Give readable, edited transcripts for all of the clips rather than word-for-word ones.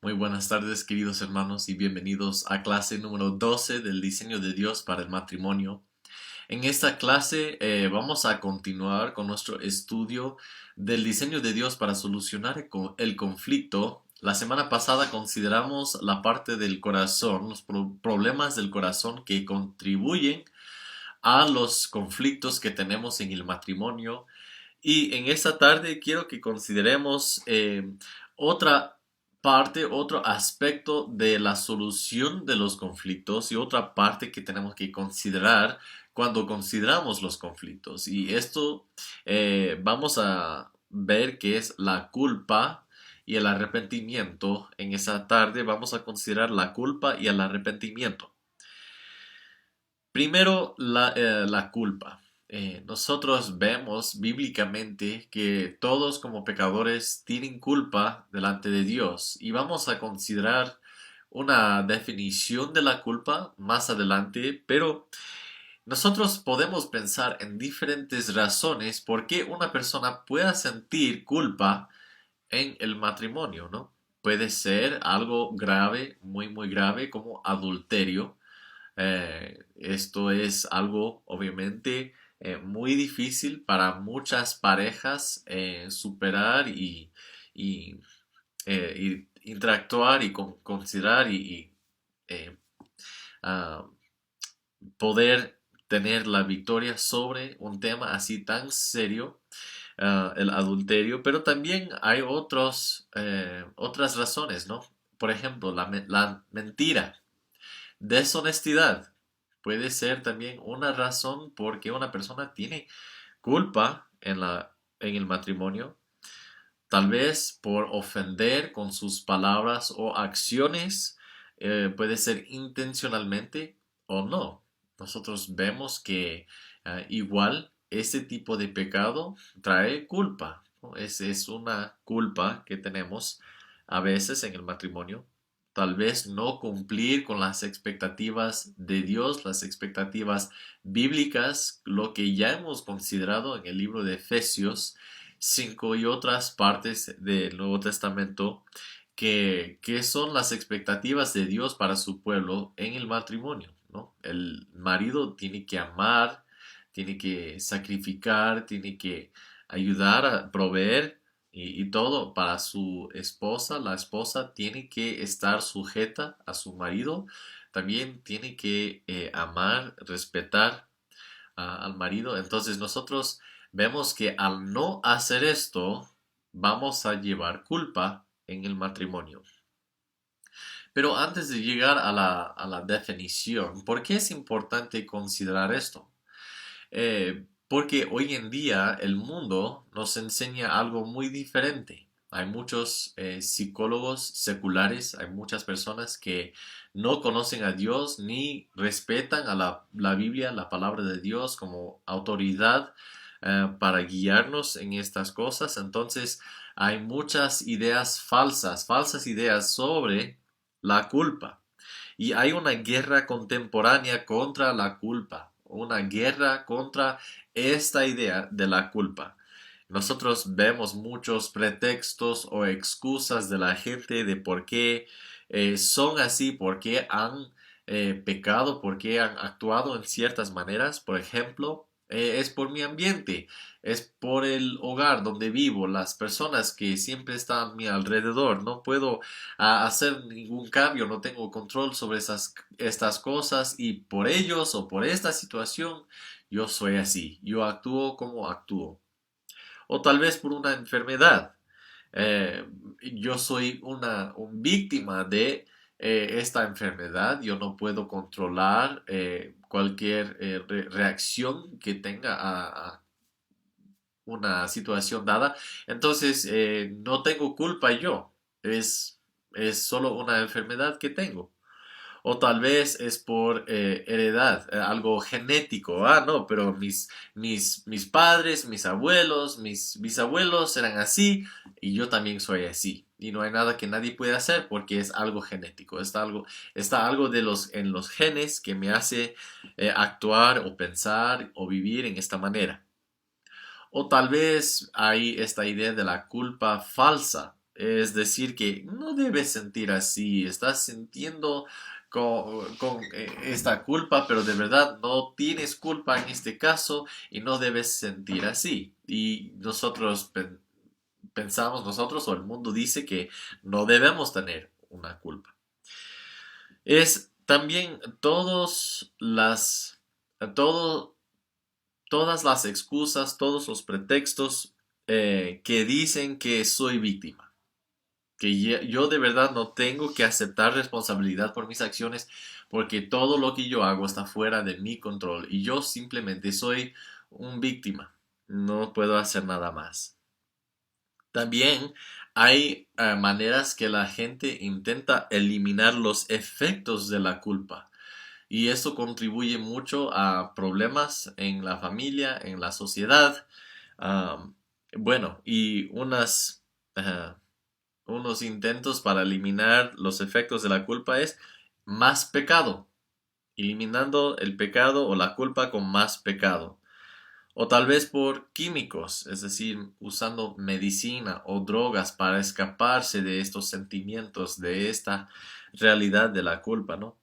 Muy buenas tardes, queridos hermanos, y bienvenidos a clase número 12 del diseño de Dios para el matrimonio. En esta clase vamos a continuar con nuestro estudio del diseño de Dios para solucionar el conflicto. La semana pasada consideramos la parte del corazón, los problemas del corazón que contribuyen a los conflictos que tenemos en el matrimonio. Y en esta tarde quiero que consideremos otra parte, otro aspecto de la solución de los conflictos y otra parte que tenemos que considerar cuando consideramos los conflictos. Y esto vamos a ver que es la culpa y el arrepentimiento. En esa tarde vamos a considerar la culpa y el arrepentimiento. Primero, la culpa. Nosotros vemos bíblicamente que todos como pecadores tienen culpa delante de Dios y vamos a considerar una definición de la culpa más adelante, pero nosotros podemos pensar en diferentes razones por qué una persona pueda sentir culpa en el matrimonio, ¿no? Puede ser algo grave, muy grave, como adulterio. Esto es algo obviamente muy difícil para muchas parejas superar y, y interactuar y considerar y, eh, ah, poder tener la victoria sobre un tema así tan serio, el adulterio, pero también hay otras razones, ¿no? Por ejemplo, la mentira. Deshonestidad puede ser también una razón por qué una persona tiene culpa en el matrimonio, tal vez por ofender con sus palabras o acciones, puede ser intencionalmente o no. Nosotros vemos que igual ese tipo de pecado trae culpa, ¿no? Es una culpa que tenemos a veces en el matrimonio. Tal vez no cumplir con las expectativas de Dios, las expectativas bíblicas, lo que ya hemos considerado en el libro de Efesios 5 y otras partes del Nuevo Testamento, que son las expectativas de Dios para su pueblo en el matrimonio, ¿no? El marido tiene que amar, tiene que sacrificar, tiene que ayudar a proveer y todo para su esposa. La esposa tiene que estar sujeta a su marido, también tiene que amar, respetar al marido. Entonces nosotros vemos que al no hacer esto, vamos a llevar culpa en el matrimonio. Pero antes de llegar a la definición, ¿por qué es importante considerar esto? Porque hoy en día el mundo nos enseña algo muy diferente. Hay muchos psicólogos seculares, hay muchas personas que no conocen a Dios ni respetan a la Biblia, la palabra de Dios como autoridad para guiarnos en estas cosas. Entonces hay muchas ideas falsas, falsas ideas sobre la culpa. Y hay una guerra contemporánea contra la culpa, una guerra contra esta idea de la culpa. Nosotros vemos muchos pretextos o excusas de la gente de por qué son así, por qué han pecado, por qué han actuado en ciertas maneras. Por ejemplo, es por mi ambiente, es por el hogar donde vivo, las personas que siempre están a mi alrededor. No puedo hacer ningún cambio, no tengo control sobre estas cosas y por ellos o por esta situación yo soy así, yo actúo como actúo. O tal vez por una enfermedad. Eh, yo soy un víctima de esta enfermedad, yo no puedo controlar cualquier reacción que tenga a una situación dada, entonces no tengo culpa yo, es, es solo una enfermedad que tengo. O tal vez es por heredad, algo genético. Ah, no, pero mis padres, mis abuelos, mis bisabuelos eran así y yo también soy así. Y no hay nada que nadie pueda hacer porque es algo genético. Está algo en los genes que me hace actuar o pensar o vivir en esta manera. O tal vez hay esta idea de la culpa falsa. Es decir, que no debes sentir así, estás sintiendo con esta culpa, pero de verdad no tienes culpa en este caso y no debes sentir así. Y nosotros pensamos, nosotros o el mundo dice que no debemos tener una culpa. Es también todo, todas las excusas, todos los pretextos que dicen que soy víctima, que yo de verdad no tengo que aceptar responsabilidad por mis acciones porque todo lo que yo hago está fuera de mi control y yo simplemente soy un víctima, no puedo hacer nada más. También hay maneras que la gente intenta eliminar los efectos de la culpa. Y esto contribuye mucho a problemas en la familia, en la sociedad. Am, bueno, y unos intentos para eliminar los efectos de la culpa es más pecado, eliminando el pecado o la culpa con más pecado. O tal vez por químicos, es decir, usando medicina o drogas para escaparse de estos sentimientos, de esta realidad de la culpa, ¿no?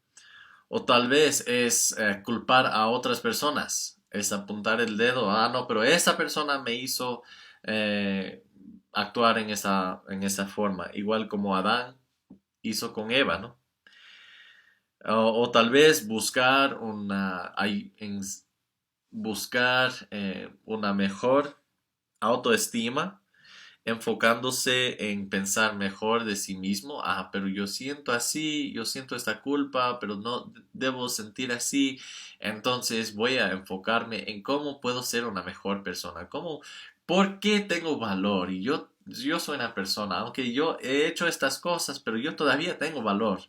O tal vez es culpar a otras personas, es apuntar el dedo, ah, no, pero esa persona me hizo eh, actuar en esa forma, igual como Adán hizo con Eva, ¿no? O tal vez buscar una mejor autoestima enfocándose en pensar mejor de sí mismo. Ah, pero yo siento así, yo siento esta culpa, pero no debo sentir así. Entonces voy a enfocarme en cómo puedo ser una mejor persona, por qué tengo valor. Y yo soy una persona, aunque yo he hecho estas cosas, pero yo todavía tengo valor.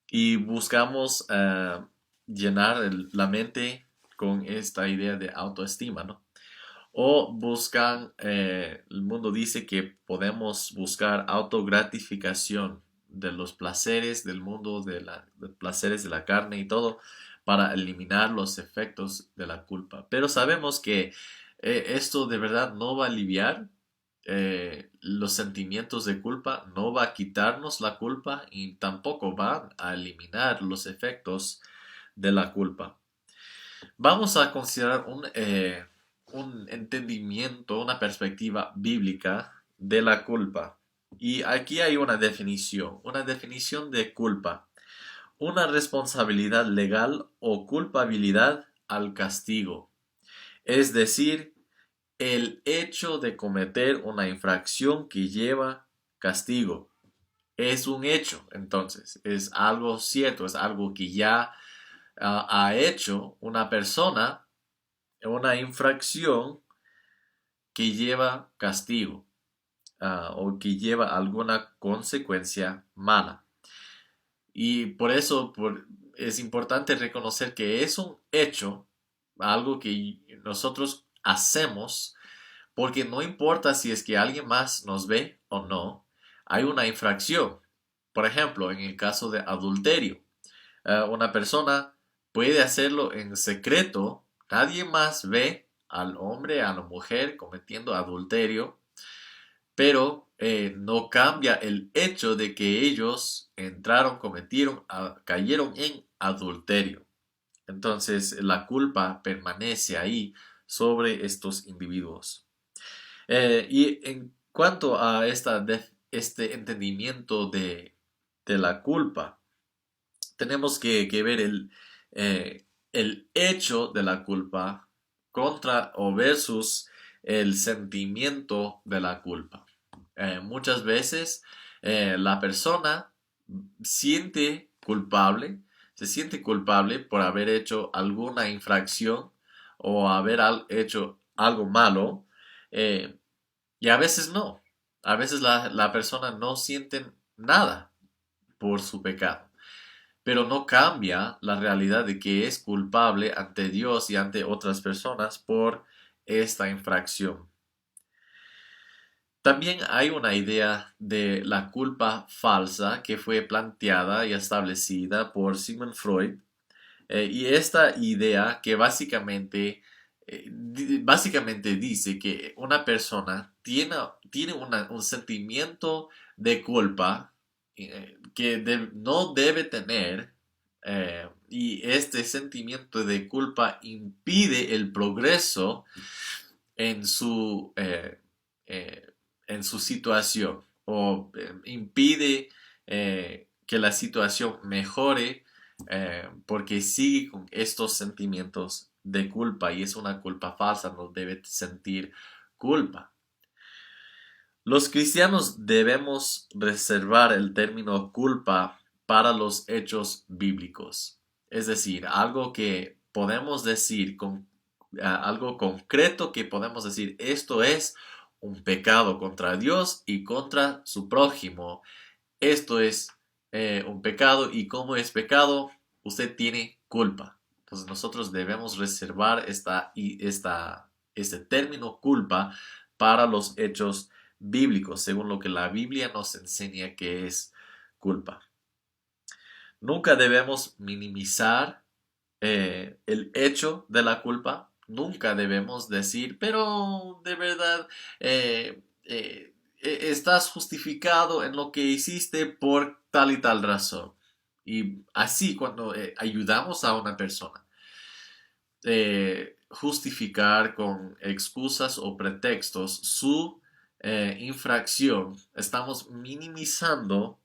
Y buscamos llenar la mente con esta idea de autoestima, ¿no? O el mundo dice que podemos buscar autogratificación de los placeres del mundo, de placeres de la carne y todo, para eliminar los efectos de la culpa. Pero sabemos que esto de verdad no va a aliviar los sentimientos de culpa, no va a quitarnos la culpa y tampoco va a eliminar los efectos de la culpa. Vamos a considerar un entendimiento, una perspectiva bíblica de la culpa. Y aquí hay una definición de culpa, una responsabilidad legal o culpabilidad al castigo. Es decir, el hecho de cometer una infracción que lleva castigo. Es un hecho, entonces, es algo cierto, es algo que ya ha hecho una persona, una infracción que lleva castigo, o que lleva alguna consecuencia mala. Y por eso es importante reconocer que es un hecho, algo que nosotros hacemos, porque no importa si es que alguien más nos ve o no, hay una infracción. Por ejemplo, en el caso de adulterio, una persona puede hacerlo en secreto, nadie más ve al hombre, a la mujer cometiendo adulterio, pero no cambia el hecho de que ellos cayeron en adulterio. Entonces la culpa permanece ahí sobre estos individuos. Y en cuanto a este entendimiento de la culpa, tenemos que ver el hecho de la culpa contra o versus el sentimiento de la culpa. Muchas veces la persona siente culpable, se siente culpable por haber hecho alguna infracción o haber hecho algo malo, eh, y a veces no. A veces la persona no siente nada por su pecado, pero no cambia la realidad de que es culpable ante Dios y ante otras personas por esta infracción. También hay una idea de la culpa falsa que fue planteada y establecida por Sigmund Freud. Y esta idea que básicamente dice que una persona tiene un sentimiento de culpa que no debe tener, y este sentimiento de culpa impide el progreso en en su situación o impide que la situación mejore porque sigue con estos sentimientos de culpa y es una culpa falsa, no debe sentir culpa. Los cristianos debemos reservar el término culpa para los hechos bíblicos, es decir, algo que podemos decir con algo concreto que podemos decir, esto es un pecado contra Dios y contra su prójimo. Esto es un pecado y como es pecado, usted tiene culpa. Entonces nosotros debemos reservar este término culpa para los hechos bíblicos, según lo que la Biblia nos enseña que es culpa. Nunca debemos minimizar el hecho de la culpa. Nunca debemos decir, pero de verdad estás justificado en lo que hiciste por tal y tal razón. Y así cuando ayudamos a una persona, justificar con excusas o pretextos su infracción, estamos minimizando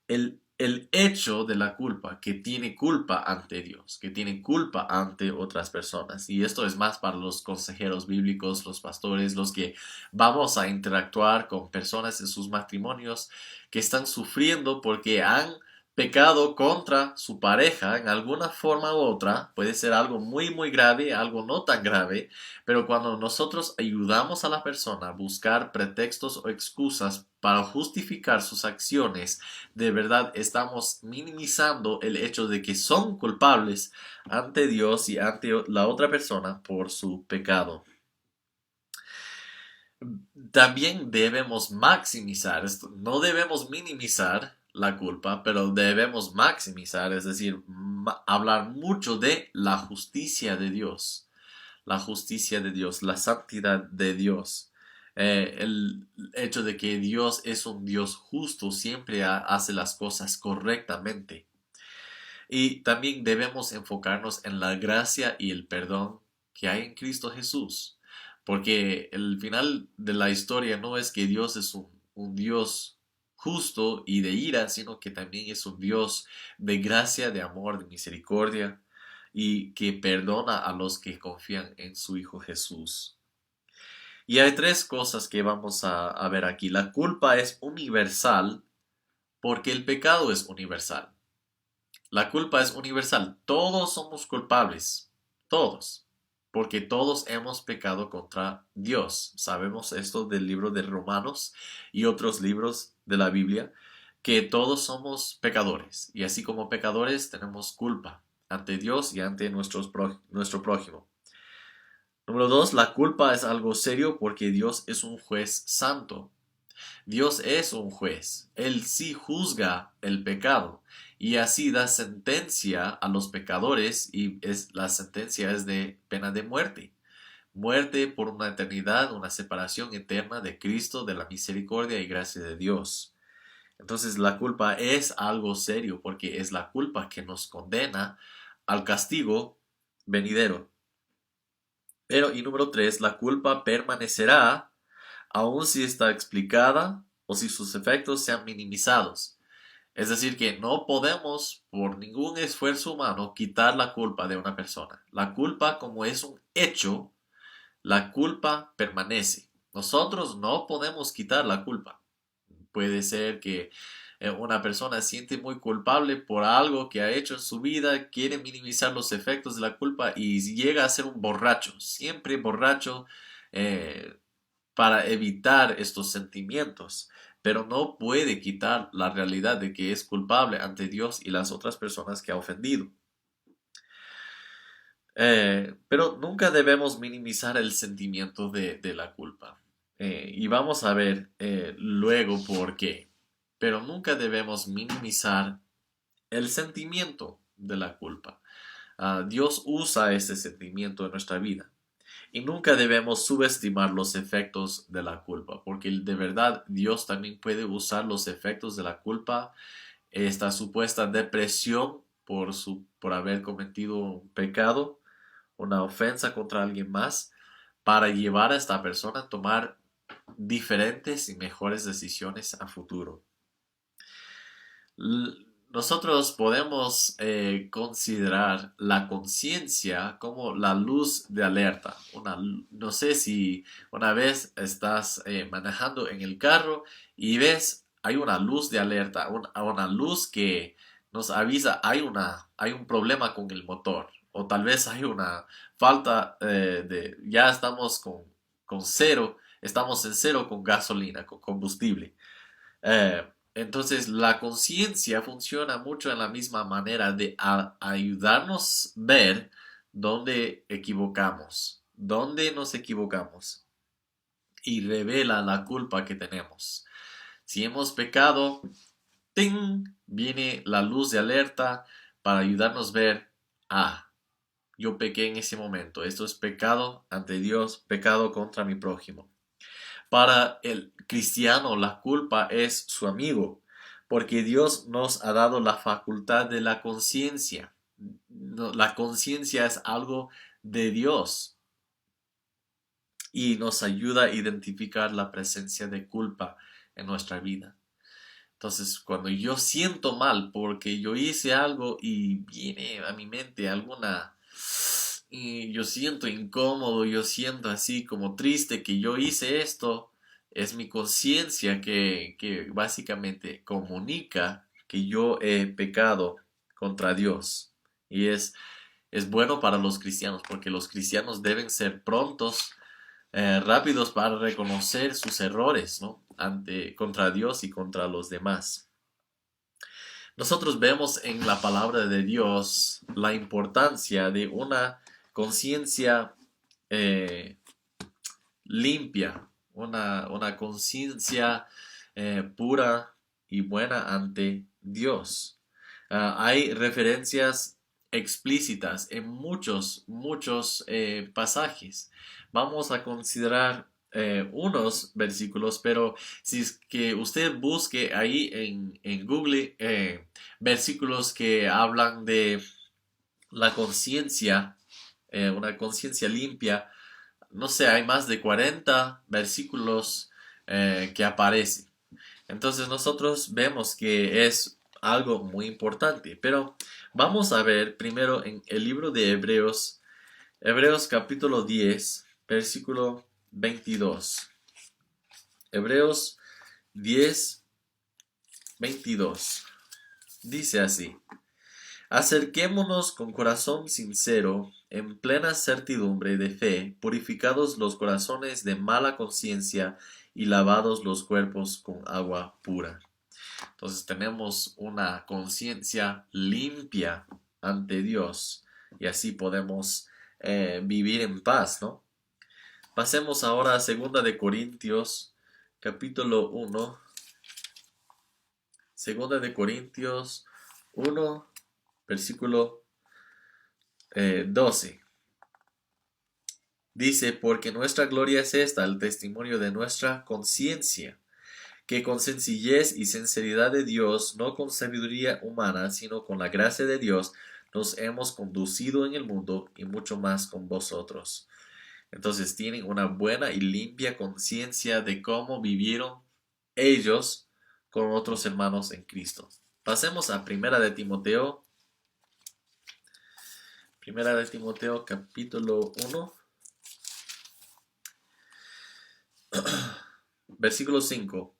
el hecho de la culpa, que tiene culpa ante Dios, que tiene culpa ante otras personas. Y esto es más para los consejeros bíblicos, los pastores, los que vamos a interactuar con personas en sus matrimonios que están sufriendo porque han pecado contra su pareja en alguna forma u otra. Puede ser algo muy grave, algo no tan grave, pero cuando nosotros ayudamos a la persona a buscar pretextos o excusas para justificar sus acciones, de verdad estamos minimizando el hecho de que son culpables ante Dios y ante la otra persona por su pecado. También debemos maximizar esto, no debemos minimizar la culpa, pero debemos maximizar, es decir, hablar mucho de la justicia de Dios, la justicia de Dios, la santidad de Dios. El hecho de que Dios es un Dios justo, siempre hace las cosas correctamente. Y también debemos enfocarnos en la gracia y el perdón que hay en Cristo Jesús. Porque el final de la historia no es que Dios es un Dios justo y de ira, sino que también es un Dios de gracia, de amor, de misericordia y que perdona a los que confían en su Hijo Jesús. Y hay tres cosas que vamos a ver aquí. La culpa es universal porque el pecado es universal. La culpa es universal. Todos somos culpables. Todos. Porque todos hemos pecado contra Dios. Sabemos esto del libro de Romanos y otros libros de la Biblia, que todos somos pecadores. Y así como pecadores tenemos culpa ante Dios y ante nuestro prójimo. Número dos, la culpa es algo serio porque Dios es un juez santo. Dios es un juez. Él sí juzga el pecado y así da sentencia a los pecadores y la sentencia es de pena de muerte. Muerte por una eternidad, una separación eterna de Cristo, de la misericordia y gracia de Dios. Entonces la culpa es algo serio porque es la culpa que nos condena al castigo venidero. Pero, y número tres, la culpa permanecerá aun si está explicada o si sus efectos sean minimizados. Es decir, que no podemos por ningún esfuerzo humano quitar la culpa de una persona. La culpa, como es un hecho, la culpa permanece. Nosotros no podemos quitar la culpa. Puede ser que una persona siente muy culpable por algo que ha hecho en su vida, quiere minimizar los efectos de la culpa y llega a ser un borracho, siempre borracho, eh, para evitar estos sentimientos, pero no puede quitar la realidad de que es culpable ante Dios y las otras personas que ha ofendido. Pero nunca debemos minimizar el sentimiento de la culpa. Y vamos a ver luego por qué. Pero nunca debemos minimizar el sentimiento de la culpa. Dios usa este sentimiento en nuestra vida. Y nunca debemos subestimar los efectos de la culpa, porque de verdad Dios también puede usar los efectos de la culpa, esta supuesta depresión por haber cometido un pecado, una ofensa contra alguien más, para llevar a esta persona a tomar diferentes y mejores decisiones a futuro. Nosotros podemos considerar la conciencia como la luz de alerta. No sé si una vez estás manejando en el carro y ves, hay una luz de alerta, una luz que nos avisa, hay un problema con el motor. O tal vez hay una falta ya estamos con cero, estamos en cero con gasolina, con combustible. Entonces, la conciencia funciona mucho en la misma manera de ayudarnos a ver dónde nos equivocamos y revela la culpa que tenemos. Si hemos pecado, ¡ting!, viene la luz de alerta para ayudarnos a ver, yo pequé en ese momento, esto es pecado ante Dios, pecado contra mi prójimo. Para el cristiano, la culpa es su amigo, porque Dios nos ha dado la facultad de la conciencia. La conciencia es algo de Dios y nos ayuda a identificar la presencia de culpa en nuestra vida. Entonces, cuando yo siento mal porque yo hice algo y viene a mi mente y yo siento incómodo, yo siento así como triste que yo hice esto, es mi conciencia que básicamente comunica que yo he pecado contra Dios. Y es bueno para los cristianos, porque los cristianos deben ser prontos, rápidos para reconocer sus errores, ¿no? Contra Dios y contra los demás. Nosotros vemos en la palabra de Dios la importancia de una conciencia limpia, una conciencia pura y buena ante Dios. Hay referencias explícitas en muchos pasajes. Vamos a considerar unos versículos, pero si es que usted busque ahí en Google versículos que hablan de la conciencia, una conciencia limpia, no sé, hay más de 40 versículos que aparecen. Entonces nosotros vemos que es algo muy importante, pero vamos a ver primero en el libro de Hebreos, Hebreos capítulo 10, versículo 22. Hebreos 10, 22. Dice así: acerquémonos con corazón sincero, en plena certidumbre de fe, purificados los corazones de mala conciencia y lavados los cuerpos con agua pura. Entonces tenemos una conciencia limpia ante Dios y así podemos vivir en paz, ¿no? Pasemos ahora a 2 de Corintios, capítulo 1. 2 de Corintios 1, versículo 12. Dice, porque nuestra gloria es esta, el testimonio de nuestra conciencia, que con sencillez y sinceridad de Dios, no con sabiduría humana, sino con la gracia de Dios, nos hemos conducido en el mundo y mucho más con vosotros. Entonces tienen una buena y limpia conciencia de cómo vivieron ellos con otros hermanos en Cristo. Pasemos a Primera de Timoteo capítulo 1, versículo 5.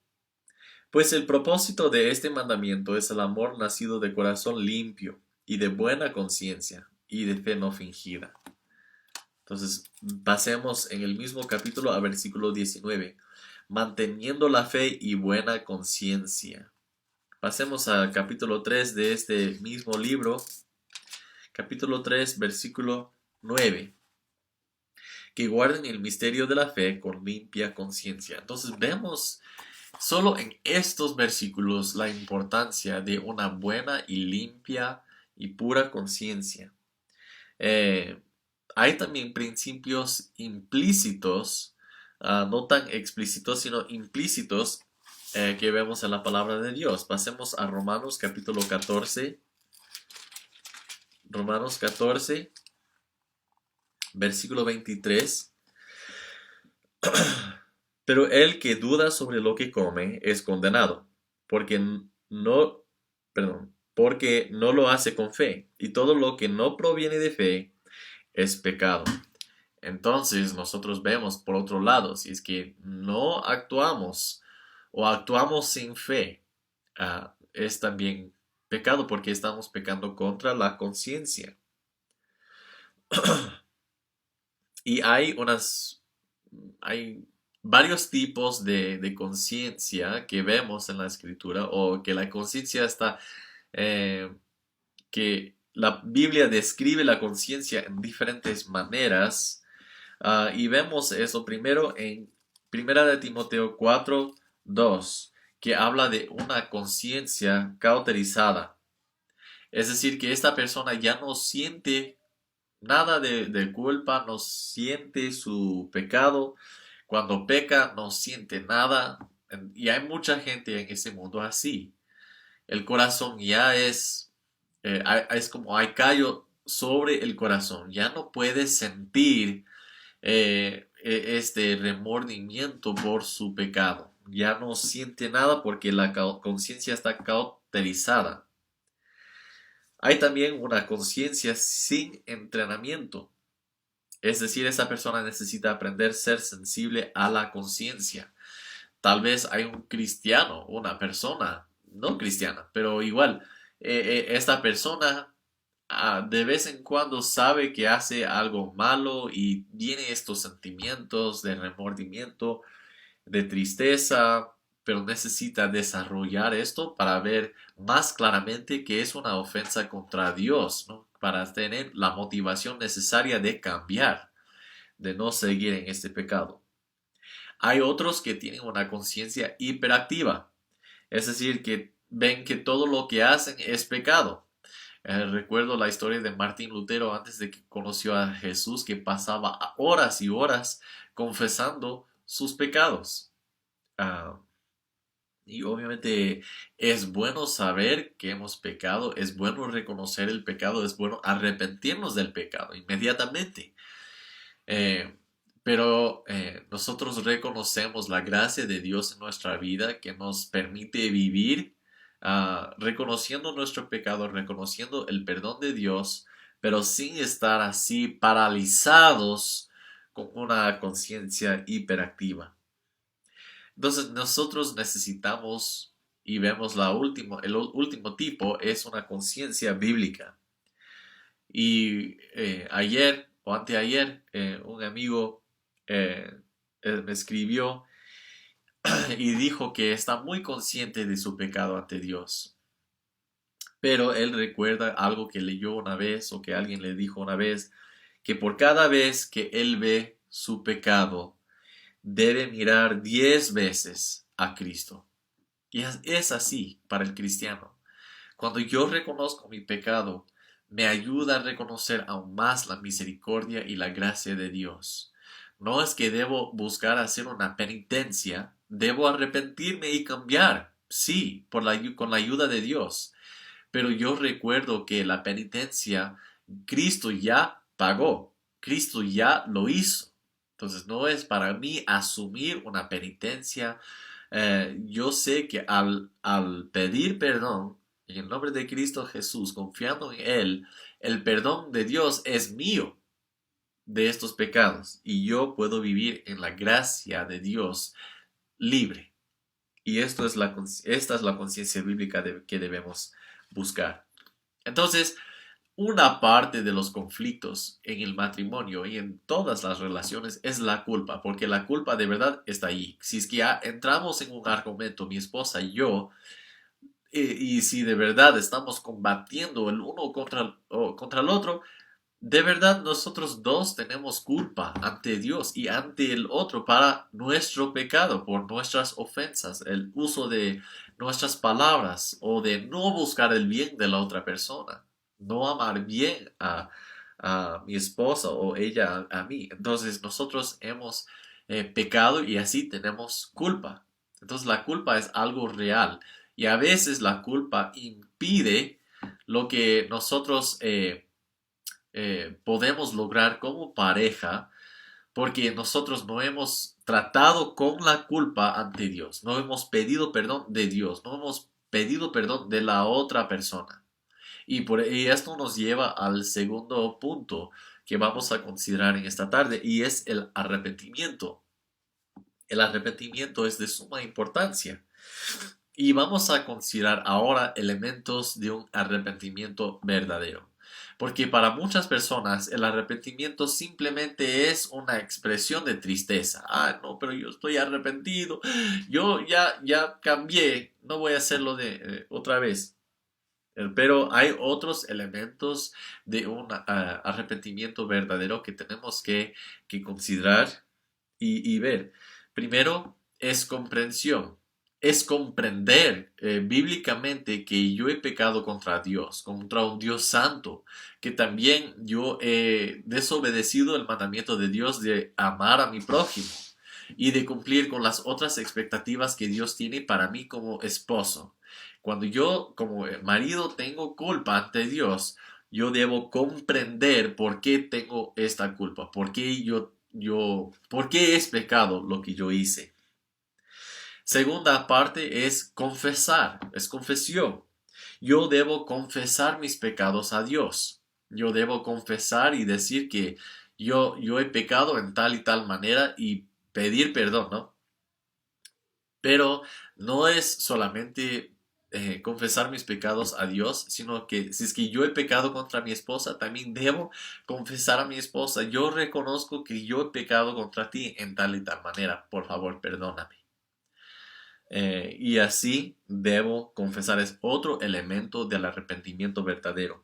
Pues el propósito de este mandamiento es el amor nacido de corazón limpio y de buena conciencia y de fe no fingida. Entonces, pasemos en el mismo capítulo a versículo 19. Manteniendo la fe y buena conciencia. Pasemos al capítulo 3 de este mismo libro. Capítulo 3, versículo 9. Que guarden el misterio de la fe con limpia conciencia. Entonces vemos solo en estos versículos la importancia de una buena y limpia y pura conciencia. hay también principios implícitos, no tan explícitos, sino implícitos, que vemos en la palabra de Dios. Pasemos a Romanos capítulo 14. Romanos 14, versículo 23. Pero el que duda sobre lo que come es condenado, porque no, perdón, porque no lo hace con fe, y todo lo que no proviene de fe es pecado. Entonces nosotros vemos por otro lado, si es que no actuamos o actuamos sin fe, es también pecado porque estamos pecando contra la conciencia. Y hay varios tipos de conciencia que vemos en la escritura, o que la conciencia está, eh, que la Biblia describe la conciencia en diferentes maneras. Y vemos eso primero en Primera de Timoteo 4:2, que habla de una conciencia cauterizada. Es decir, que esta persona ya no siente nada de culpa, no siente su pecado. Cuando peca, no siente nada. Y hay mucha gente en ese mundo así. El corazón ya es como hay callo sobre el corazón. Ya no puede sentir este remordimiento por su pecado. Ya no siente nada porque la conciencia está cauterizada. Hay también una conciencia sin entrenamiento. Es decir, esa persona necesita aprender a ser sensible a la conciencia. Tal vez hay un cristiano, una persona no cristiana, pero igual, esta persona de vez en cuando sabe que hace algo malo y tiene estos sentimientos de remordimiento, de tristeza, pero necesita desarrollar esto para ver más claramente que es una ofensa contra Dios, ¿no? Para tener la motivación necesaria de cambiar, de no seguir en este pecado. Hay otros que tienen una conciencia hiperactiva, es decir, que ven que todo lo que hacen es pecado. Recuerdo la historia de Martín Lutero antes de que conoció a Jesús, que pasaba horas y horas confesando sus pecados. Ah, y obviamente es bueno saber que hemos pecado, es bueno reconocer el pecado, es bueno arrepentirnos del pecado inmediatamente. Eh, pero nosotros reconocemos la gracia de Dios en nuestra vida que nos permite vivir, reconociendo nuestro pecado, reconociendo el perdón de Dios, pero sin estar así paralizados con una conciencia hiperactiva. Entonces nosotros necesitamos, y vemos el último tipo es una conciencia bíblica. Y ayer o anteayer, un amigo me escribió y dijo que está muy consciente de su pecado ante Dios. Pero él recuerda algo que leyó una vez, o que alguien le dijo una vez, que por cada vez que él ve su pecado, debe mirar 10 veces a Cristo. Y es así para el cristiano. Cuando yo reconozco mi pecado, me ayuda a reconocer aún más la misericordia y la gracia de Dios. No es que debo buscar hacer una penitencia, debo arrepentirme y cambiar, sí, con la ayuda de Dios. Pero yo recuerdo que la penitencia, Cristo ya pagó, Cristo ya lo hizo. Entonces no es para mí asumir una penitencia. Yo sé que al pedir perdón, en el nombre de Cristo Jesús, confiando en Él, el perdón de Dios es mío de estos pecados, y yo puedo vivir en la gracia de Dios libre. Y esta es la conciencia bíblica que debemos buscar. Entonces, una parte de los conflictos en el matrimonio y en todas las relaciones es la culpa, porque la culpa de verdad está ahí. Si es que ya entramos en un argumento, mi esposa y yo, y si de verdad estamos combatiendo el uno contra el otro, de verdad nosotros dos tenemos culpa ante Dios y ante el otro para nuestro pecado, por nuestras ofensas, el uso de nuestras palabras, o de no buscar el bien de la otra persona, no amar bien a mi esposa o ella a mí. Entonces nosotros hemos pecado y así tenemos culpa. Entonces la culpa es algo real y a veces la culpa impide lo que nosotros podemos lograr como pareja porque nosotros no hemos tratado con la culpa ante Dios, no hemos pedido perdón de Dios, no hemos pedido perdón de la otra persona. Y esto nos lleva al segundo punto que vamos a considerar en esta tarde y es el arrepentimiento. El arrepentimiento es de suma importancia. Y vamos a considerar ahora elementos de un arrepentimiento verdadero. Porque para muchas personas el arrepentimiento simplemente es una expresión de tristeza. Ah, no, pero yo estoy arrepentido. Yo ya cambié. No voy a hacerlo de otra vez. Pero hay otros elementos de un arrepentimiento verdadero que tenemos que considerar y ver. Primero es comprensión. Es comprender bíblicamente que yo he pecado contra Dios, contra un Dios santo, que también yo he desobedecido el mandamiento de Dios de amar a mi prójimo y de cumplir con las otras expectativas que Dios tiene para mí como esposo. Cuando yo como marido tengo culpa ante Dios, yo debo comprender por qué tengo esta culpa, por qué es pecado lo que yo hice. Segunda parte es confesar, es confesión. Yo debo confesar mis pecados a Dios. Yo debo confesar y decir que yo he pecado en tal y tal manera y pedir perdón, ¿no? Pero no es solamente confesar mis pecados a Dios, sino que si es que yo he pecado contra mi esposa, también debo confesar a mi esposa. Yo reconozco que yo he pecado contra ti en tal y tal manera. Por favor, perdóname. Y así debo confesar. Es otro elemento del arrepentimiento verdadero.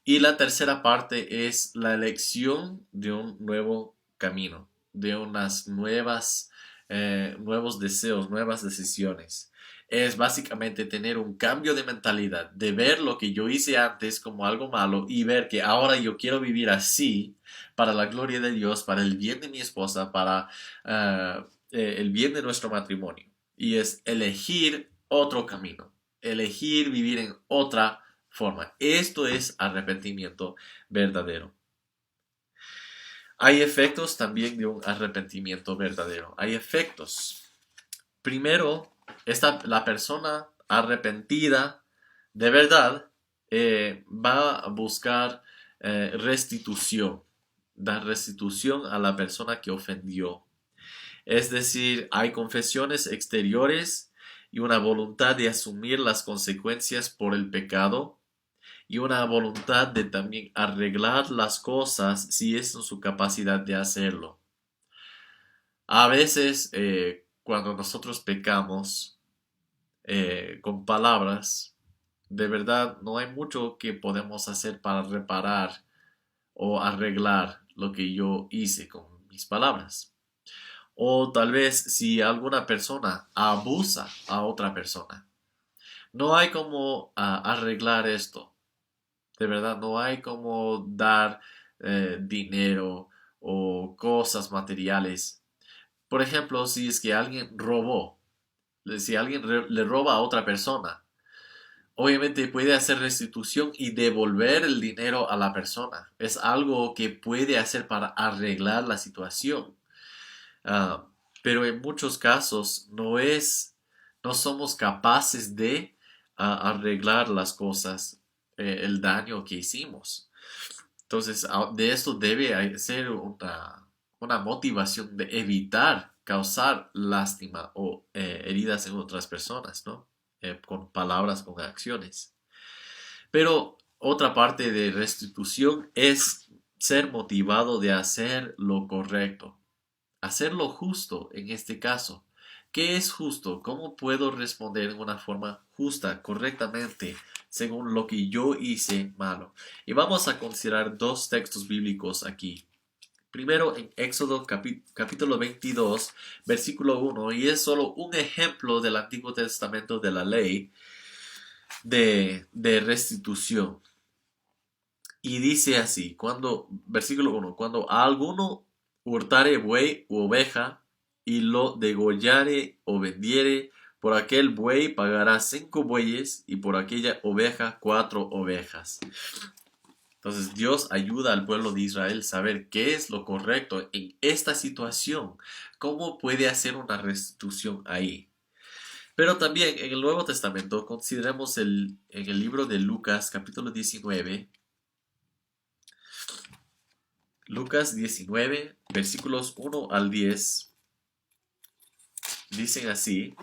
Y la tercera parte es la elección de un nuevo camino, de unas nuevos deseos, nuevas decisiones. Es básicamente tener un cambio de mentalidad, de ver lo que yo hice antes como algo malo y ver que ahora yo quiero vivir así para la gloria de Dios, para el bien de mi esposa, para el bien de nuestro matrimonio. Y es elegir otro camino, elegir vivir en otra forma. Esto es arrepentimiento verdadero. Hay efectos también de un arrepentimiento verdadero. Hay efectos. Primero, la persona arrepentida de verdad va a buscar restitución, dar restitución a la persona que ofendió. Es decir, hay confesiones exteriores y una voluntad de asumir las consecuencias por el pecado y una voluntad de también arreglar las cosas si es en su capacidad de hacerlo. A veces, cuando nosotros pecamos con palabras, de verdad no hay mucho que podemos hacer para reparar o arreglar lo que yo hice con mis palabras. O tal vez si alguna persona abusa a otra persona. No hay como arreglar esto. De verdad, no hay como dar dinero o cosas materiales. Por ejemplo, si es que alguien robó, si alguien le roba a otra persona, obviamente puede hacer restitución y devolver el dinero a la persona. Es algo que puede hacer para arreglar la situación. Ah, pero en muchos casos no somos capaces de arreglar las cosas, el daño que hicimos. Entonces, de esto debe ser una motivación de evitar causar lástima o heridas en otras personas, ¿no? Con palabras, con acciones. Pero otra parte de restitución es ser motivado de hacer lo correcto, hacer lo justo en este caso. ¿Qué es justo? ¿Cómo puedo responder en una forma justa, correctamente, según lo que yo hice malo? Y vamos a considerar dos textos bíblicos aquí. Primero en Éxodo capítulo 22, versículo 1, y es solo un ejemplo del Antiguo Testamento de la ley de restitución. Y dice así, versículo 1, cuando a alguno hurtare buey u oveja y lo degollare o vendiere, por aquel buey pagará 5 bueyes y por aquella oveja 4 ovejas. Entonces Dios ayuda al pueblo de Israel a saber qué es lo correcto en esta situación, cómo puede hacer una restitución ahí. Pero también en el Nuevo Testamento, consideremos en el libro de Lucas capítulo 19, Lucas 19, versículos 1 al 10, dicen así: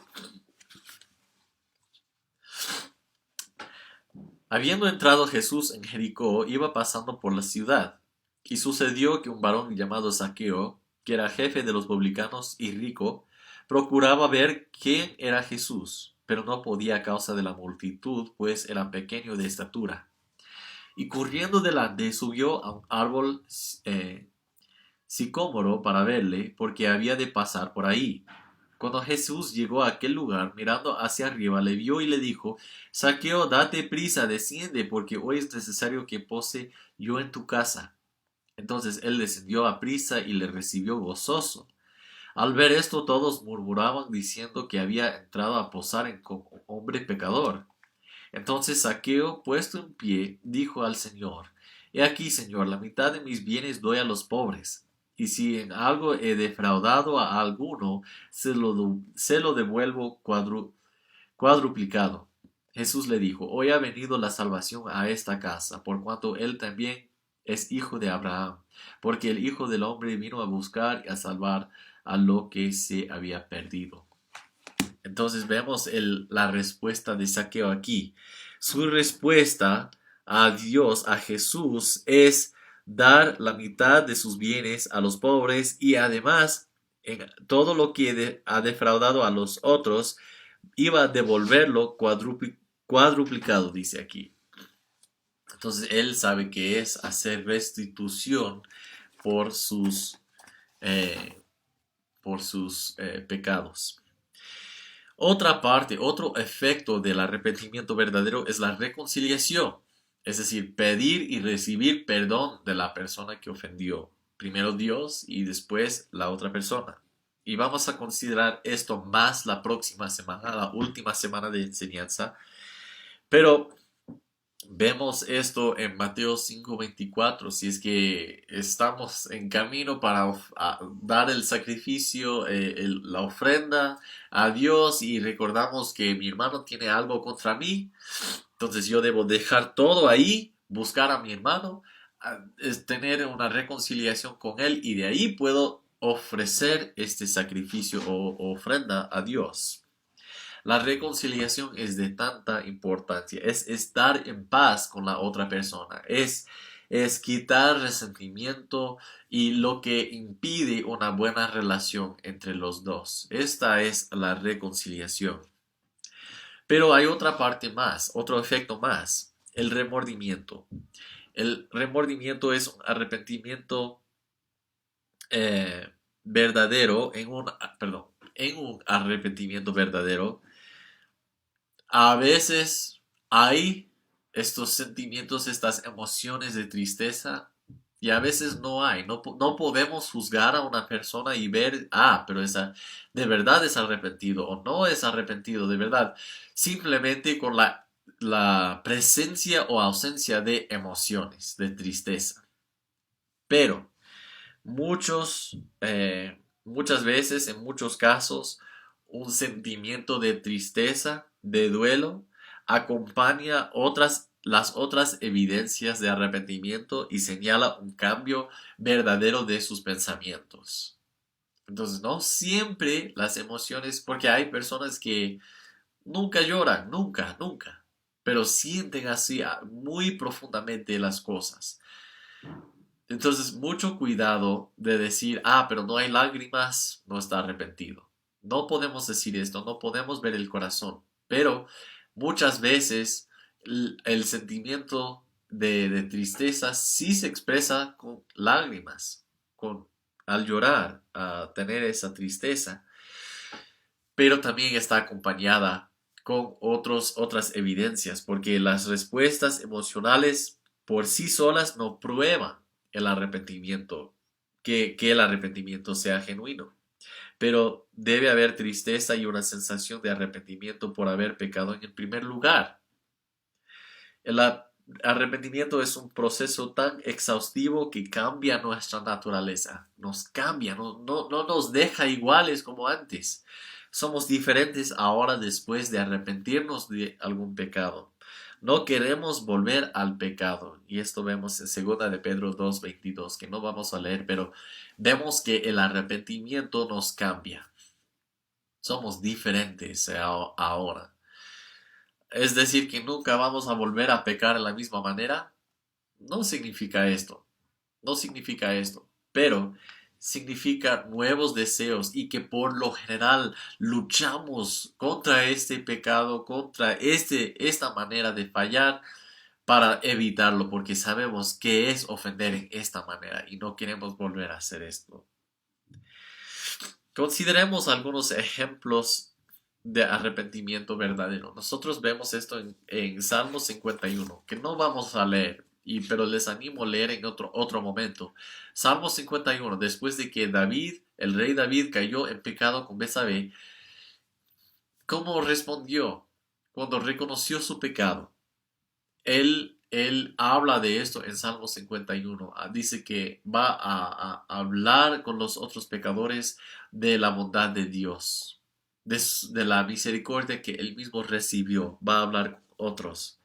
Habiendo entrado Jesús en Jericó, iba pasando por la ciudad, y sucedió que un varón llamado Zaqueo, que era jefe de los publicanos y rico, procuraba ver quién era Jesús, pero no podía a causa de la multitud, pues era pequeño de estatura. Y corriendo delante subió a un árbol sicómoro para verle, porque había de pasar por ahí. Cuando Jesús llegó a aquel lugar, mirando hacia arriba, le vio y le dijo: Zaqueo, date prisa, desciende, porque hoy es necesario que pose yo en tu casa. Entonces él descendió a prisa y le recibió gozoso. Al ver esto, todos murmuraban diciendo que había entrado a posar en hombre pecador. Entonces Zaqueo, puesto en pie, dijo al Señor: He aquí, Señor, la mitad de mis bienes doy a los pobres, y si en algo he defraudado a alguno, se lo devuelvo cuadruplicado. Jesús le dijo: Hoy ha venido la salvación a esta casa, por cuanto él también es hijo de Abraham, porque el Hijo del Hombre vino a buscar y a salvar a lo que se había perdido. Entonces vemos la respuesta de Zaqueo aquí. Su respuesta a Dios, a Jesús, es dar la mitad de sus bienes a los pobres y además en todo lo que ha defraudado a los otros iba a devolverlo cuadruplicado, dice aquí. Entonces él sabe que es hacer restitución por sus, pecados. Otra parte, otro efecto del arrepentimiento verdadero es la reconciliación, es decir, pedir y recibir perdón de la persona que ofendió. Primero Dios y después la otra persona. Y vamos a considerar esto más la próxima semana, la última semana de enseñanza. Pero vemos esto en Mateo 5:24, si es que estamos en camino para dar el sacrificio, la ofrenda a Dios y recordamos que mi hermano tiene algo contra mí, entonces yo debo dejar todo ahí, buscar a mi hermano, es tener una reconciliación con él y de ahí puedo ofrecer este sacrificio o ofrenda a Dios. La reconciliación es de tanta importancia, es estar en paz con la otra persona, es quitar resentimiento y lo que impide una buena relación entre los dos. Esta es la reconciliación. Pero hay otra parte más, otro efecto más, el remordimiento. El remordimiento es un arrepentimiento verdadero, en un arrepentimiento verdadero. A veces hay estos sentimientos, estas emociones de tristeza y a veces no hay. No podemos juzgar a una persona y ver, pero esa de verdad es arrepentido o no es arrepentido de verdad. Simplemente con la presencia o ausencia de emociones, de tristeza. Pero muchas veces, en muchos casos, un sentimiento de tristeza, de duelo, acompaña las otras evidencias de arrepentimiento y señala un cambio verdadero de sus pensamientos. Entonces, no siempre las emociones, porque hay personas que nunca lloran, nunca, nunca, pero sienten así muy profundamente las cosas. Entonces, mucho cuidado de decir, pero no hay lágrimas, no está arrepentido. No podemos decir esto, no podemos ver el corazón, pero muchas veces el sentimiento de tristeza sí se expresa con lágrimas, al llorar, a tener esa tristeza, pero también está acompañada con otras evidencias, porque las respuestas emocionales por sí solas no prueban el arrepentimiento, que el arrepentimiento sea genuino. Pero debe haber tristeza y una sensación de arrepentimiento por haber pecado en el primer lugar. El arrepentimiento es un proceso tan exhaustivo que cambia nuestra naturaleza, nos cambia, no nos deja iguales como antes. Somos diferentes ahora después de arrepentirnos de algún pecado. No queremos volver al pecado. Y esto vemos en 2 de Pedro 2:22, que no vamos a leer, pero vemos que el arrepentimiento nos cambia. Somos diferentes ahora. Es decir, que nunca vamos a volver a pecar de la misma manera. No significa esto. No significa esto. Pero significa nuevos deseos y que por lo general luchamos contra este pecado, contra esta manera de fallar para evitarlo, porque sabemos que es ofender en esta manera y no queremos volver a hacer esto. Consideremos algunos ejemplos de arrepentimiento verdadero. Nosotros vemos esto en Salmo 51, que no vamos a leer, pero les animo a leer en otro momento. Salmo 51, después de que el rey David cayó en pecado con Betsabé, ¿cómo respondió cuando reconoció su pecado? Él habla de esto en Salmo 51. Dice que va a hablar con los otros pecadores de la bondad de Dios, de la misericordia que él mismo recibió. Va a hablar con otros.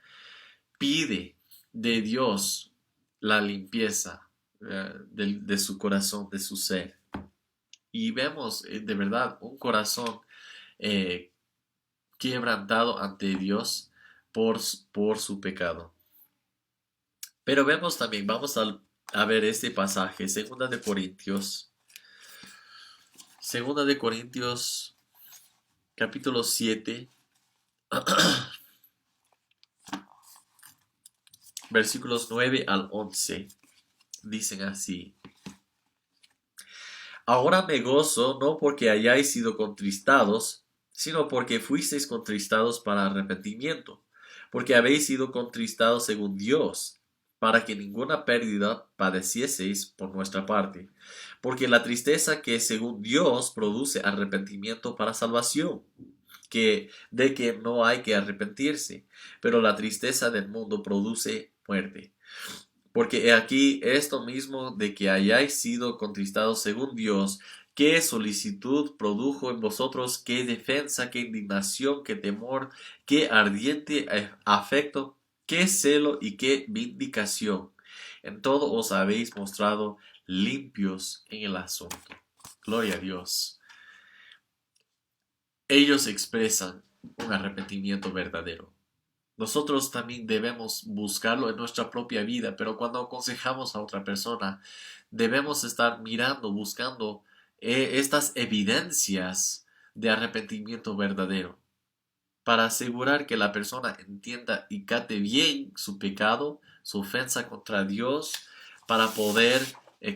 Pide de Dios la limpieza de su corazón, de su ser. Y vemos de verdad un corazón eh, quebrantado ante Dios por su pecado. Pero vemos también, vamos a ver este pasaje, Segunda de Corintios, capítulo 7, versículos 9 al 11, dicen así: Ahora me gozo no porque hayáis sido contristados, sino porque fuisteis contristados para arrepentimiento, porque habéis sido contristados según Dios, para que ninguna pérdida padecieseis por nuestra parte, porque la tristeza que según Dios produce arrepentimiento para salvación, de que no hay que arrepentirse, pero la tristeza del mundo produce muerte. Porque he aquí esto mismo de que hayáis sido contristados según Dios, qué solicitud produjo en vosotros, qué defensa, qué indignación, qué temor, qué ardiente afecto, qué celo y qué vindicación. En todo os habéis mostrado limpios en el asunto. Gloria a Dios. Ellos expresan un arrepentimiento verdadero. Nosotros también debemos buscarlo en nuestra propia vida, pero cuando aconsejamos a otra persona, debemos estar mirando, buscando estas evidencias de arrepentimiento verdadero, para asegurar que la persona entienda y cate bien su pecado, su ofensa contra Dios, para poder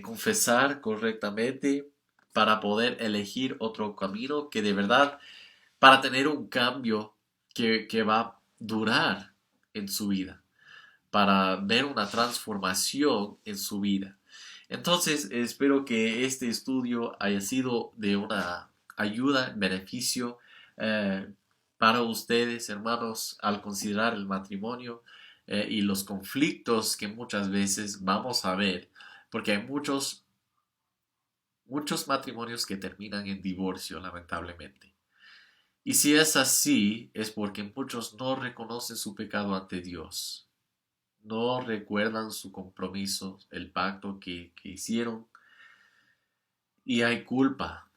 confesar correctamente, para poder elegir otro camino que de verdad, para tener un cambio que va a durar en su vida, para ver una transformación en su vida. Entonces, espero que este estudio haya sido de una ayuda, beneficio para ustedes, hermanos, al considerar el matrimonio y los conflictos que muchas veces vamos a ver, porque hay muchos matrimonios que terminan en divorcio, lamentablemente. Y si es así, es porque muchos no reconocen su pecado ante Dios, no recuerdan su compromiso, el pacto que hicieron, y hay culpa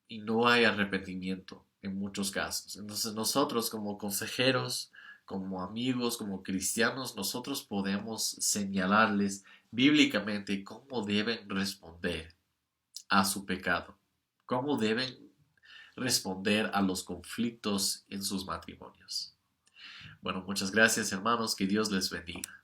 y no hay arrepentimiento en muchos casos. Entonces nosotros como consejeros, como amigos, como cristianos, nosotros podemos señalarles bíblicamente cómo deben responder a su pecado, cómo deben responder a los conflictos en sus matrimonios. Bueno, muchas gracias, hermanos, que Dios les bendiga.